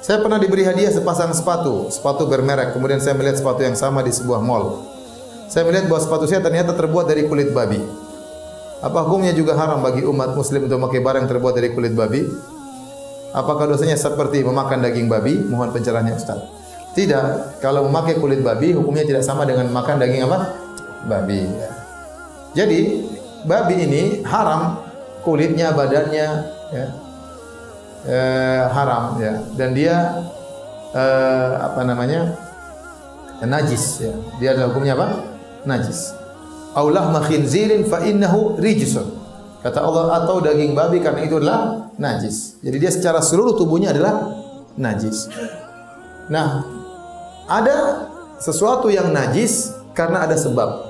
Saya pernah diberi hadiah sepasang sepatu bermerek. Kemudian saya melihat sepatu yang sama di sebuah mall. Saya melihat bahwa sepatu saya ternyata terbuat dari kulit babi. Apa hukumnya juga haram bagi umat muslim untuk memakai barang terbuat dari kulit babi? Apakah dosanya seperti memakan daging babi? Mohon pencerahannya Ustaz. Tidak. Kalau memakai kulit babi, hukumnya tidak sama dengan makan daging apa? Babi. Ya. Jadi, babi ini haram kulitnya, badannya, ya. Haram, ya. Dan dia najis, ya. Dia adalah hukumnya apa? Najis. Aulah khinzirin fa innahu rijsun. Kata Allah, atau daging babi karena itu adalah najis. Jadi dia secara seluruh tubuhnya adalah najis. Nah, ada sesuatu yang najis karena ada sebab.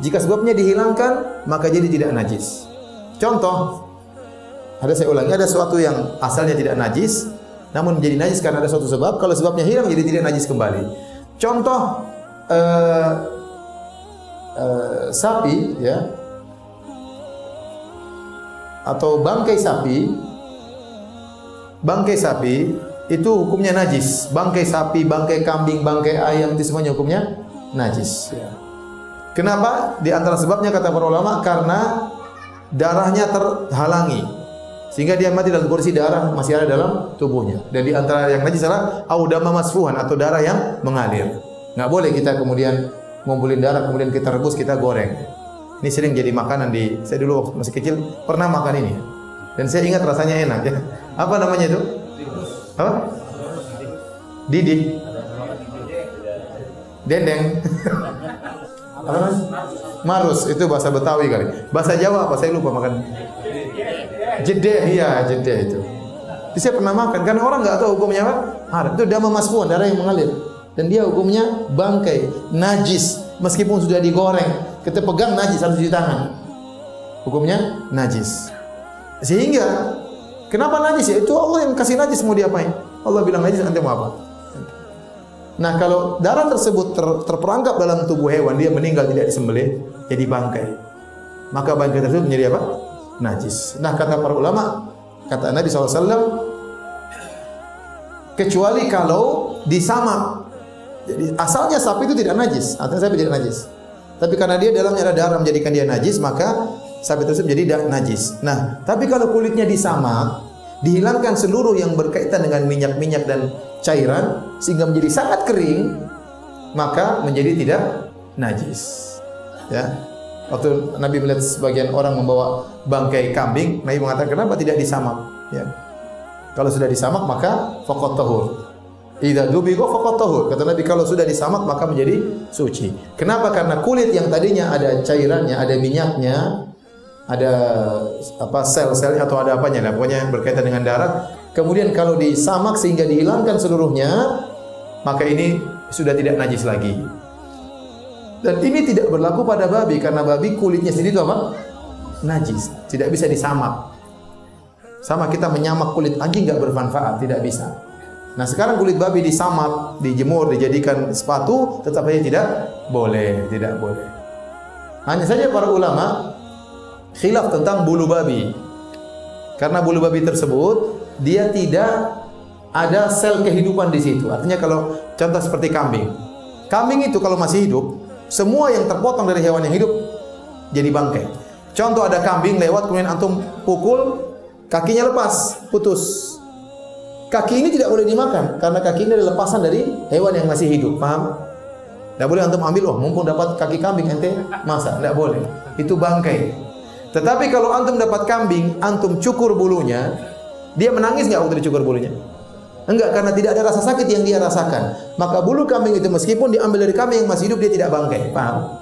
Jika sebabnya dihilangkan, maka jadi tidak najis. Contoh, saya ulangi, ada sesuatu yang asalnya tidak najis, namun menjadi najis karena ada suatu sebab. Kalau sebabnya hilang, jadi tidak najis kembali. Contoh, sapi, ya, atau bangkai sapi itu hukumnya najis. Bangkai sapi, bangkai kambing, bangkai ayam itu semuanya hukumnya najis. Ya. Kenapa? Di antara sebabnya kata para ulama karena darahnya terhalangi sehingga dia mati dalam kondisi darah masih ada dalam tubuhnya. Dan di antara yang najis adalah audama masfuhan atau darah yang mengalir. Nggak boleh kita kemudian ngumpulin darah kemudian kita rebus, kita goreng. Ini sering jadi makanan saya dulu waktu masih kecil pernah makan ini. Dan saya ingat rasanya enak, ya. Apa namanya itu? Apa? Didi. Dendeng. Apa namanya? Marus, itu bahasa Betawi kali. Bahasa Jawa apa? Saya lupa makan. Jedeh, iya, jedeh itu. Jadi saya pernah makan karena orang nggak tahu hukumnya apa. Itu dama masfuhan, darah yang mengalir. Dan dia hukumnya bangkai, najis, meskipun sudah digoreng, kita pegang najis, harus cuci tangan. Hukumnya najis. Sehingga kenapa najis? Ya itu Allah yang kasih najis, mau diapain? Allah bilang najis, nanti mau apa? Nah, kalau darah tersebut terperangkap dalam tubuh hewan, dia meninggal tidak disembelih, jadi bangkai. Maka bangkai tersebut menjadi apa? Najis. Nah, kata para ulama, kata Nabi SAW, kecuali kalau disamak. Jadi asalnya sapi itu tidak najis, artinya sapi tidak najis. Tapi karena dia dalamnya ada darah menjadikan dia najis, maka sapi tersebut menjadi najis. Nah, tapi kalau kulitnya disamak, dihilangkan seluruh yang berkaitan dengan minyak-minyak dan cairan sehingga menjadi sangat kering, maka menjadi tidak najis. Ya. Waktu Nabi melihat sebagian orang membawa bangkai kambing, Nabi mengatakan kenapa tidak disamak? Ya. Kalau sudah disamak maka faqat tahur. Idza dubiqa faqat tahur. Kata Nabi kalau sudah disamak maka menjadi suci. Kenapa? Karena kulit yang tadinya ada cairannya, ada minyaknya, ada sel-selnya atau ada apanya lah, pokoknya yang berkaitan dengan darah. Kemudian kalau disamak sehingga dihilangkan seluruhnya, maka ini sudah tidak najis lagi. Dan ini tidak berlaku pada babi karena babi kulitnya sendiri itu apa? Najis, tidak bisa disamak. Sama kita menyamak kulit anjing nggak bermanfaat, tidak bisa. Nah sekarang kulit babi disamak, dijemur, dijadikan sepatu, tetap saja tidak boleh, tidak boleh. Hanya saja para ulama khilaf tentang bulu babi. Karena bulu babi tersebut dia tidak ada sel kehidupan di situ. Artinya kalau contoh seperti kambing. Kambing itu kalau masih hidup, semua yang terpotong dari hewan yang hidup jadi bangkai. Contoh ada kambing lewat kemudian antum pukul, kakinya lepas, putus. Kaki ini tidak boleh dimakan karena kaki ini adalah lepasan dari hewan yang masih hidup. Paham? Tidak boleh antum ambil, mumpung dapat kaki kambing ente masak, tidak boleh. Itu bangkai. Tetapi kalau antum dapat kambing, antum cukur bulunya, dia menangis nggak waktu dicukur bulunya? Enggak, karena tidak ada rasa sakit yang dia rasakan. Maka bulu kambing itu meskipun diambil dari kambing yang masih hidup, dia tidak bangkai. Paham?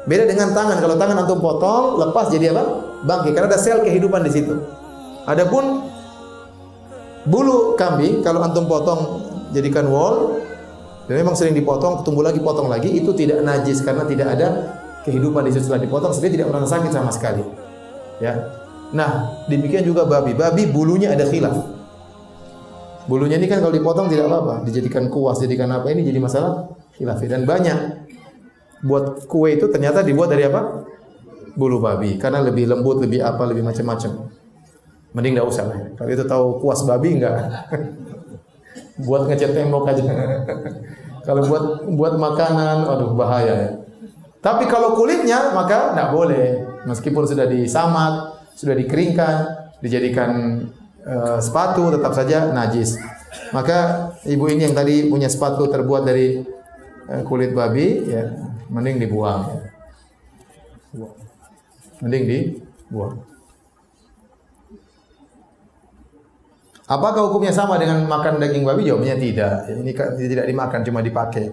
Beda dengan tangan. Kalau tangan antum potong, lepas jadi apa? Bangkai. Karena ada sel kehidupan di situ. Adapun bulu kambing kalau antum potong jadikan wol, dan memang sering dipotong, tumbuh lagi, potong lagi, itu tidak najis karena tidak ada kehidupan di situ setelah dipotong, sehingga tidak merasa sakit sama sekali. Ya. Nah, demikian juga babi. Babi bulunya ada khilaf. Bulunya ini kan kalau dipotong tidak apa-apa, dijadikan kuas, jadikan apa, ini jadi masalah khilaf. Dan banyak buat kue itu ternyata dibuat dari apa? Bulu babi, karena lebih lembut, lebih apa, lebih macam-macam. Mending enggak usah lah. Kalau itu tahu kuas babi enggak. buat ngecat tembok aja. Kalau buat makanan, aduh bahaya ya. Tapi kalau kulitnya maka tidak boleh. Meskipun sudah disamat, sudah dikeringkan, dijadikan sepatu, tetap saja najis. Maka ibu ini yang tadi punya sepatu terbuat dari kulit babi, ya mending dibuang. Mending dibuang. Apakah hukumnya sama dengan makan daging babi? Jawabnya tidak. Ini tidak dimakan, cuma dipakai.